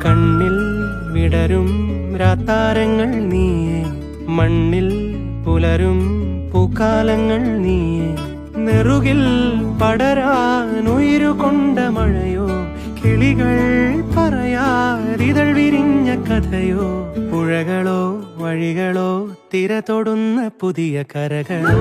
കണ്ണിൽ വിടരും രാത്താരങ്ങൾ നീയേ, മണ്ണിൽ പുലരും പൂക്കാലങ്ങൾ നീയേ. നെറുകിൽ പടരാൻ ഉയരുകൊണ്ട മഴയോ, കിളികൾ പറയാതിതൾ വിരിഞ്ഞ കഥയോ. പുഴകളോ വഴികളോ തിര തൊടുന്ന പുതിയ കരകളോ.